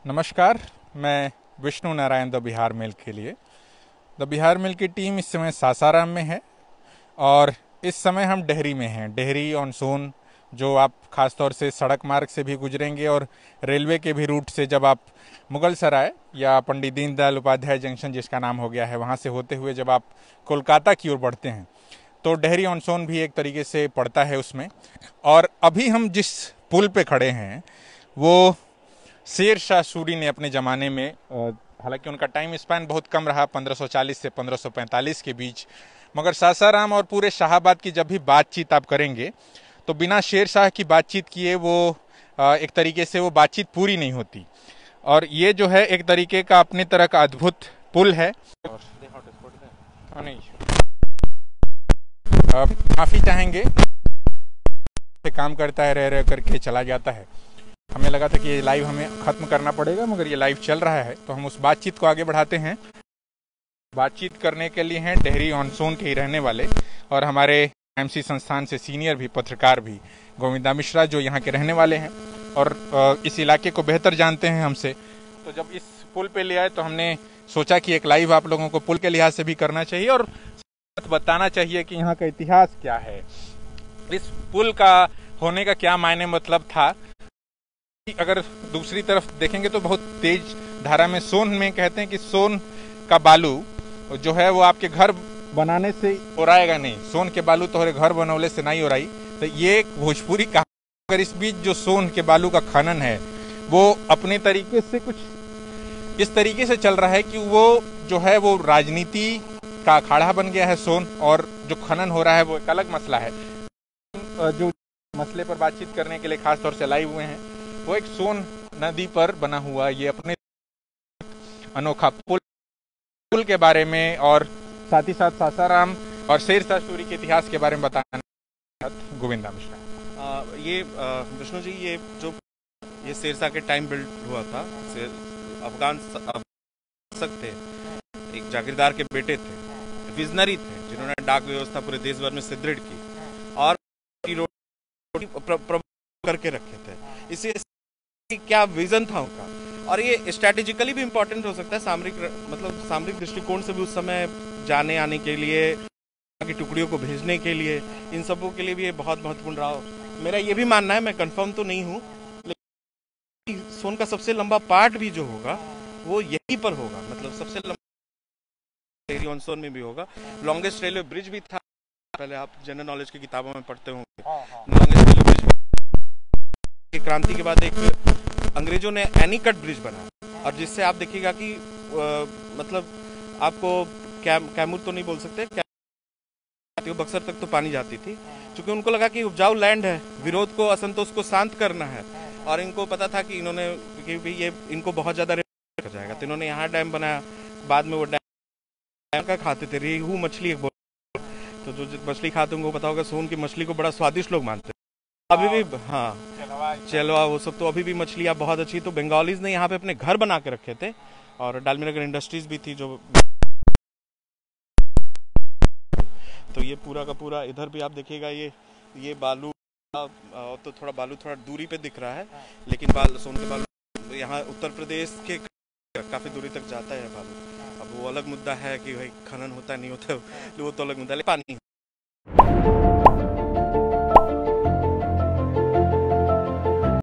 नमस्कार। मैं Vishnu Narayan the Bihar mail के लिए। द बिहार मेल की टीम इस समय सासाराम में है और इस समय हम डेहरी में हैं। डेहरी ऑन सोन, जो आप खासतौर से सड़क मार्ग से भी गुजरेंगे और रेलवे के भी रूट से जब आप मुगल सराय या पंडित दीनदयाल उपाध्याय जंक्शन जिसका नाम हो गया है वहाँ से होते हुए जब आप कोलकाता की ओर बढ़ते हैं तो डेहरी ऑन सोन भी एक तरीके से पड़ता है उसमें। और अभी हम जिस पुल पे खड़े हैं वो शेर शाह सूरी ने अपने ज़माने में, हालांकि उनका टाइम स्पैन बहुत कम रहा 1540 से 1545 के बीच, मगर सासाराम और पूरे शाहाबाद की जब भी बातचीत आप करेंगे तो बिना शेर शाह की बातचीत किए वो एक तरीके से वो बातचीत पूरी नहीं होती। और ये जो है एक तरीके का अपने तरह का अद्भुत पुल है। नहीं, माफ़ी चाहेंगे, काम करता है, रह करके चला जाता है। हमें लगा था कि ये लाइव हमें ख़त्म करना पड़ेगा, मगर ये लाइव चल रहा है तो हम उस बातचीत को आगे बढ़ाते हैं। बातचीत करने के लिए हैं डेहरी ऑन सोन के ही रहने वाले और हमारे एमसी संस्थान से सीनियर भी पत्रकार भी गोविंदा मिश्रा, जो यहाँ के रहने वाले हैं और इस इलाके को बेहतर जानते हैं हमसे। तो जब इस पुल पे ले आए तो हमने सोचा कि एक लाइव आप लोगों को पुल के लिहाज से भी करना चाहिए और बताना चाहिए कि यहाँ का इतिहास क्या है, इस पुल का होने का क्या मायने मतलब था। अगर दूसरी तरफ देखेंगे तो बहुत तेज धारा में सोन में कहते हैं कि सोन का बालू जो है वो आपके घर बनाने से उड़ाएगा नहीं, सोन के बालू तो घर बनौले से नहीं उड़ाई। तो ये एक भोजपुरी कहानी। अगर इस बीच जो सोन के बालू का खनन है वो अपने तरीके से कुछ इस तरीके से चल रहा है कि वो जो है वो राजनीति का अखाड़ा बन गया है सोन, और जो खनन हो रहा है वो एक अलग मसला है। जो मसले पर बातचीत करने के लिए खास तौर से लाइव हुए हैं वो एक सोन नदी पर बना हुआ ये अपने अनोखा पुल के बारे में और साथ ही साथ सासाराम और शेर शाह सूरी के इतिहास के बारे में बताना गोविंदा मिश्रा। ये विष्णु जी, ये शेर शाह के टाइम बिल्ड हुआ था। अफगान शासक थे, एक जागीरदार के बेटे थे, विजनरी थे जिन्होंने डाक व्यवस्था पूरे देश भर में सुदृढ़ की और करके रखे थे। इसे क्या विजन था उनका, और ये स्ट्रेटेजिकली भी इम्पोर्टेंट हो सकता है, सामरिक दृष्टिकोण से भी उस समय जाने आने के लिए, की टुकड़ियों को भेजने के लिए, इन सबों के लिए भी ये बहुत महत्वपूर्ण रहा। मेरा ये भी मानना है, मैं कंफर्म तो नहीं हूँ, लेकिन सोन का सबसे लंबा पार्ट भी जो होगा वो यहीं पर होगा, मतलब सबसे लंबा डेहरी ऑन सोन में भी होगा। लॉन्गेस्ट रेलवे ब्रिज भी था, पहले आप जनरल नॉलेज की किताबों में पढ़ते होंगे। लॉन्गेस्ट रेलवे ब्रिज क्रांति के बाद एक अंग्रेजों ने एनीकट ब्रिज बनाया, और जिससे आप देखिएगा कि मतलब आपको कैमूर तो नहीं बोल सकते, बक्सर तक तो पानी जाती थी, क्योंकि उनको लगा कि उपजाऊ लैंड है, विरोध को, असंतोष को शांत करना है, और इनको पता था कि ये इनको बहुत ज्यादा कर जाएगा, तो इन्होंने यहाँ डैम बनाया। बाद में वो डैम का खाते थे, रेहू मछली, तो जो मछली खाते होंगे वो पता होगा, सोन की मछली को बड़ा स्वादिष्ट लोग मानते हैं अभी भी। हाँ, चलो वो सब तो अभी भी मछलियाँ बहुत अच्छी। तो बंगालीज ने यहाँ पे अपने घर बना के रखे थे, और डालमीनगर इंडस्ट्रीज भी थी जो, तो ये पूरा का पूरा इधर भी आप देखिएगा, ये बालू, तो थोड़ा बालू थोड़ा दूरी पे दिख रहा है, लेकिन सोन के बालू यहाँ उत्तर प्रदेश के काफी दूरी तक जाता है बालू। अब वो अलग मुद्दा है कि भाई खनन होता है नहीं होता, वो तो अलग मुद्दा है। पानी